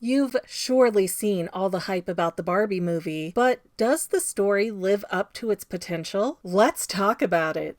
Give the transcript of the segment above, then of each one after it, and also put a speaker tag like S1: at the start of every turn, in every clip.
S1: You've surely seen all the hype about the Barbie movie, but does the story live up to its potential? Let's talk about it.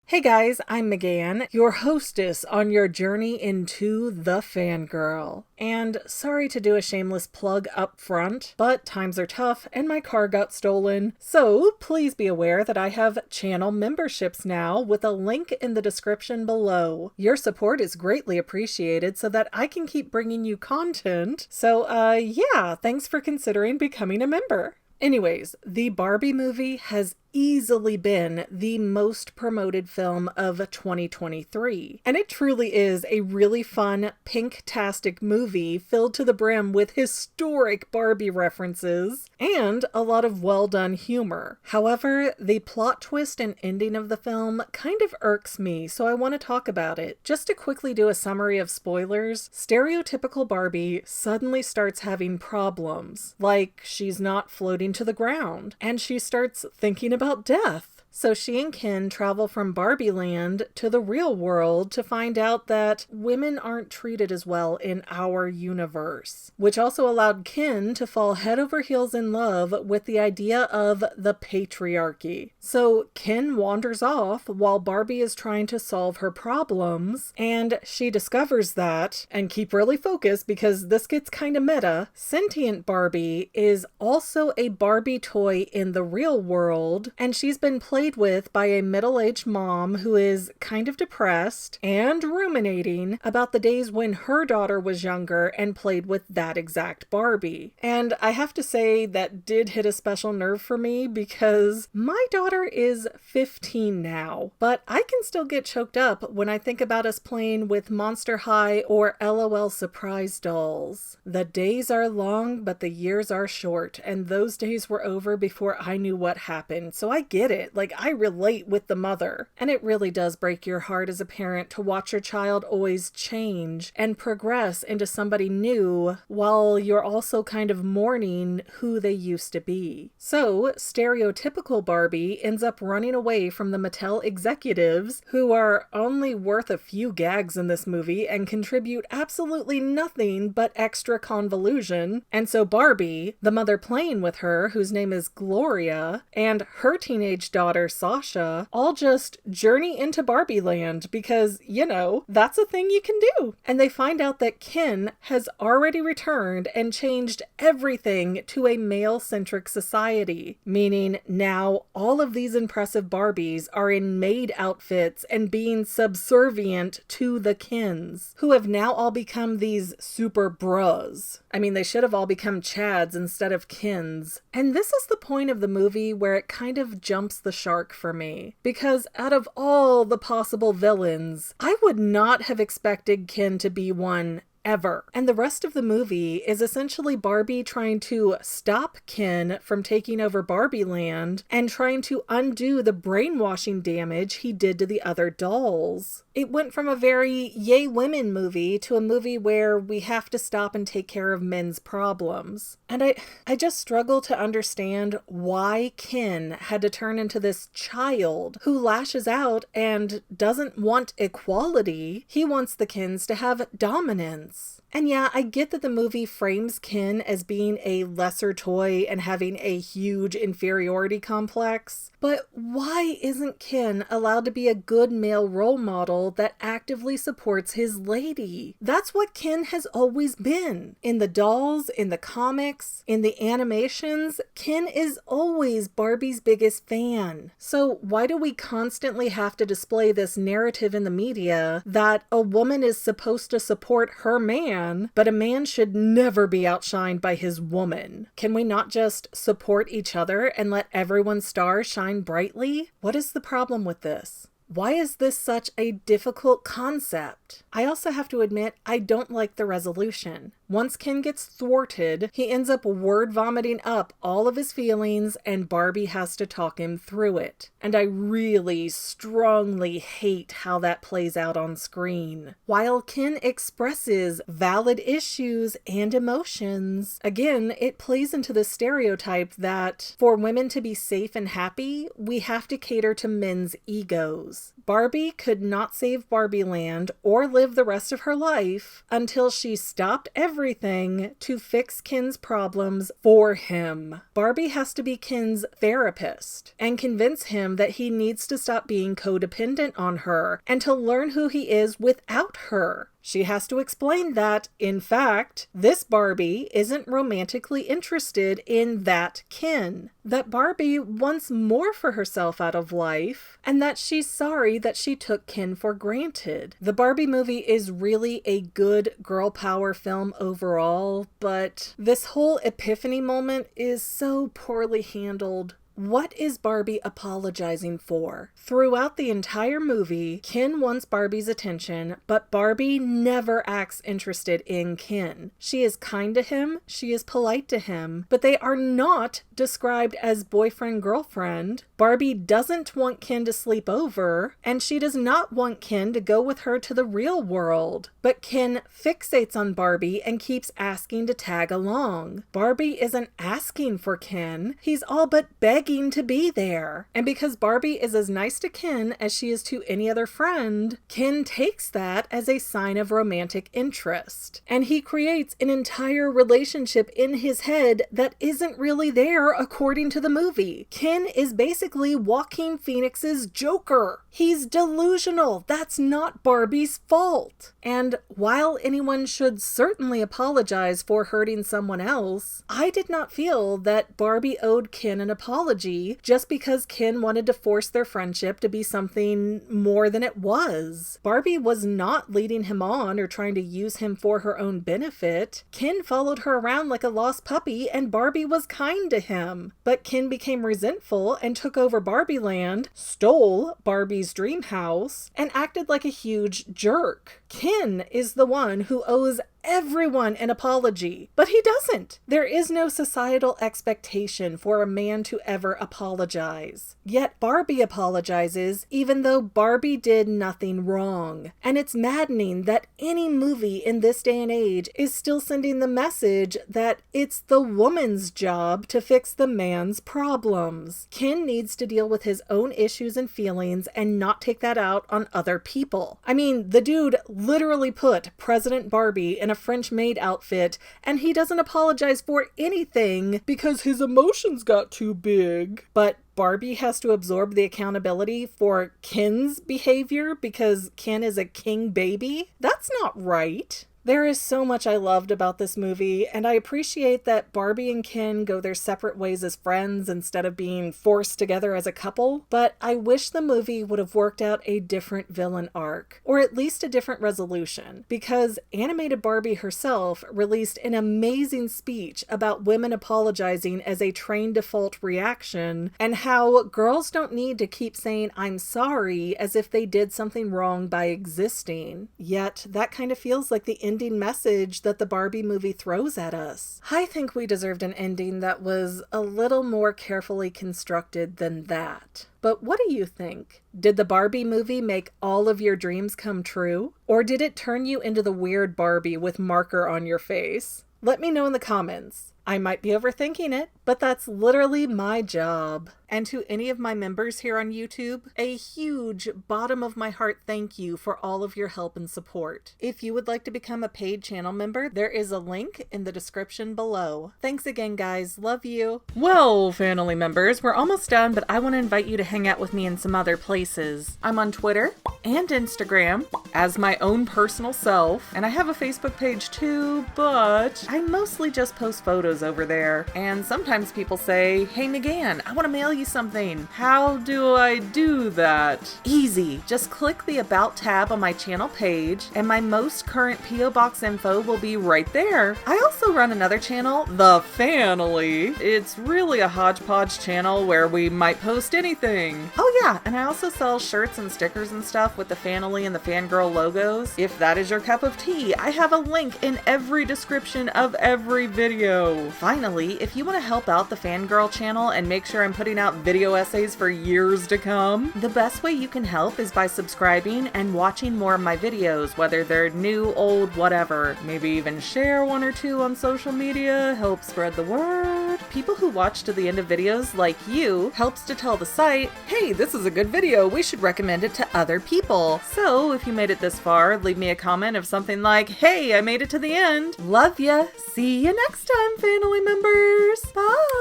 S1: Hey guys, I'm Megan, your hostess on your journey into the Fangirl. And sorry to do a shameless plug up front, but times are tough and my car got stolen. So please be aware that I have channel memberships now with a link in the description below. Your support is greatly appreciated so that I can keep bringing you content. So yeah, thanks for considering becoming a member. Anyways, the Barbie movie has easily been the most promoted film of 2023. And it truly is a really fun, pink-tastic movie filled to the brim with historic Barbie references and a lot of well-done humor. However, the plot twist and ending of the film kind of irks me, so I want to talk about it. Just to quickly do a summary of spoilers, stereotypical Barbie suddenly starts having problems, like she's not floating to the ground, and she starts thinking about death. So she and Ken travel from Barbie Land to the real world to find out that women aren't treated as well in our universe, which also allowed Ken to fall head over heels in love with the idea of the patriarchy. So Ken wanders off while Barbie is trying to solve her problems, and she discovers that, and keep really focused because this gets kind of meta, sentient Barbie is also a Barbie toy in the real world, and she's been played with by a middle-aged mom who is kind of depressed and ruminating about the days when her daughter was younger and played with that exact Barbie. And I have to say that did hit a special nerve for me because my daughter is 15 now, but I can still get choked up when I think about us playing with Monster High or LOL Surprise dolls. The days are long, but the years are short, and those days were over before I knew what happened, so I get it. Like, I relate with the mother. And it really does break your heart as a parent to watch your child always change and progress into somebody new while you're also kind of mourning who they used to be. So, stereotypical Barbie ends up running away from the Mattel executives who are only worth a few gags in this movie and contribute absolutely nothing but extra convolution. And so Barbie, the mother playing with her, whose name is Gloria, and her teenage daughter Sasha all just journey into Barbie Land because, you know, that's a thing you can do. And they find out that Ken has already returned and changed everything to a male-centric society, meaning now all of these impressive Barbies are in maid outfits and being subservient to the Kens, who have now all become these super bras. I mean, they should have all become Chads instead of Kens. And this is the point of the movie where it kind of jumps the shark for me, because out of all the possible villains, I would not have expected Ken to be one ever. And the rest of the movie is essentially Barbie trying to stop Ken from taking over Barbie Land and trying to undo the brainwashing damage he did to the other dolls. It went from a very yay women movie to a movie where we have to stop and take care of men's problems. And I just struggle to understand why Ken had to turn into this child who lashes out and doesn't want equality. He wants the Kens to have dominance. And yeah, I get that the movie frames Ken as being a lesser toy and having a huge inferiority complex, but why isn't Ken allowed to be a good male role model that actively supports his lady? That's what Ken has always been. In the dolls, in the comics, in the animations, Ken is always Barbie's biggest fan. So why do we constantly have to display this narrative in the media that a woman is supposed to support her man, but a man should never be outshined by his woman? Can we not just support each other and let everyone's stars shine brightly? What is the problem with this? Why is this such a difficult concept? I also have to admit, I don't like the resolution. Once Ken gets thwarted, he ends up word vomiting up all of his feelings and Barbie has to talk him through it. And I really strongly hate how that plays out on screen. While Ken expresses valid issues and emotions, again, it plays into the stereotype that for women to be safe and happy, we have to cater to men's egos. Barbie could not save Barbie Land or live the rest of her life until she stopped everything to fix Ken's problems for him. Barbie has to be Ken's therapist and convince him that he needs to stop being codependent on her and to learn who he is without her. She has to explain that, in fact, this Barbie isn't romantically interested in that Ken. That Barbie wants more for herself out of life, and that she's sorry that she took Ken for granted. The Barbie movie is really a good girl power film overall, but this whole epiphany moment is so poorly handled. What is Barbie apologizing for? Throughout the entire movie, Ken wants Barbie's attention, but Barbie never acts interested in Ken. She is kind to him, she is polite to him, but they are not described as boyfriend-girlfriend. Barbie doesn't want Ken to sleep over, and she does not want Ken to go with her to the real world. But Ken fixates on Barbie and keeps asking to tag along. Barbie isn't asking for Ken, he's all but begging to be there. And because Barbie is as nice to Ken as she is to any other friend, Ken takes that as a sign of romantic interest. And he creates an entire relationship in his head that isn't really there according to the movie. Ken is basically Joaquin Phoenix's Joker. He's delusional. That's not Barbie's fault. And while anyone should certainly apologize for hurting someone else, I did not feel that Barbie owed Ken an apology just because Ken wanted to force their friendship to be something more than it was. Barbie was not leading him on or trying to use him for her own benefit. Ken followed her around like a lost puppy and Barbie was kind to him. But Ken became resentful and took over Barbie Land, stole Barbie's dream house, and acted like a huge jerk. Ken is the one who owes everyone an apology, but he doesn't. There is no societal expectation for a man to ever apologize. Yet Barbie apologizes even though Barbie did nothing wrong. And it's maddening that any movie in this day and age is still sending the message that it's the woman's job to fix the man's problems. Ken needs to deal with his own issues and feelings and not take that out on other people. I mean, the dude literally put President Barbie in a French maid outfit, and he doesn't apologize for anything because his emotions got too big. But Barbie has to absorb the accountability for Ken's behavior because Ken is a king baby? That's not right. There is so much I loved about this movie, and I appreciate that Barbie and Ken go their separate ways as friends instead of being forced together as a couple, but I wish the movie would have worked out a different villain arc, or at least a different resolution, because animated Barbie herself released an amazing speech about women apologizing as a trained default reaction, and how girls don't need to keep saying "I'm sorry" as if they did something wrong by existing. Yet, that kind of feels like the ending message that the Barbie movie throws at us. I think we deserved an ending that was a little more carefully constructed than that. But what do you think? Did the Barbie movie make all of your dreams come true? Or did it turn you into the weird Barbie with marker on your face? Let me know in the comments. I might be overthinking it, but that's literally my job. And to any of my members here on YouTube, a huge bottom of my heart thank you for all of your help and support. If you would like to become a paid channel member, there is a link in the description below. Thanks again, guys. Love you. Well, family members, we're almost done, but I want to invite you to hang out with me in some other places. I'm on Twitter and Instagram as my own personal self, and I have a Facebook page too, but I mostly just post photos over there. And sometimes people say, "Hey McGann, I want to mail you something. How do I do that?" Easy. Just click the About tab on my channel page, and my most current P.O. Box info will be right there. I also run another channel, The Family. It's really a hodgepodge channel where we might post anything. Oh yeah, and I also sell shirts and stickers and stuff with the Family and the Fangirl logos. If that is your cup of tea, I have a link in every description of every video. Finally, if you want to help out the Fangirl channel and make sure I'm putting out video essays for years to come, the best way you can help is by subscribing and watching more of my videos, whether they're new, old, whatever. Maybe even share one or two on social media, help spread the word. people who watch to the end of videos like you helps to tell the site, hey, this is a good video, we should recommend it to other people. So if you made it this far, leave me a comment of something like, hey, I made it to the end. Love ya. See you next time, family members. Bye.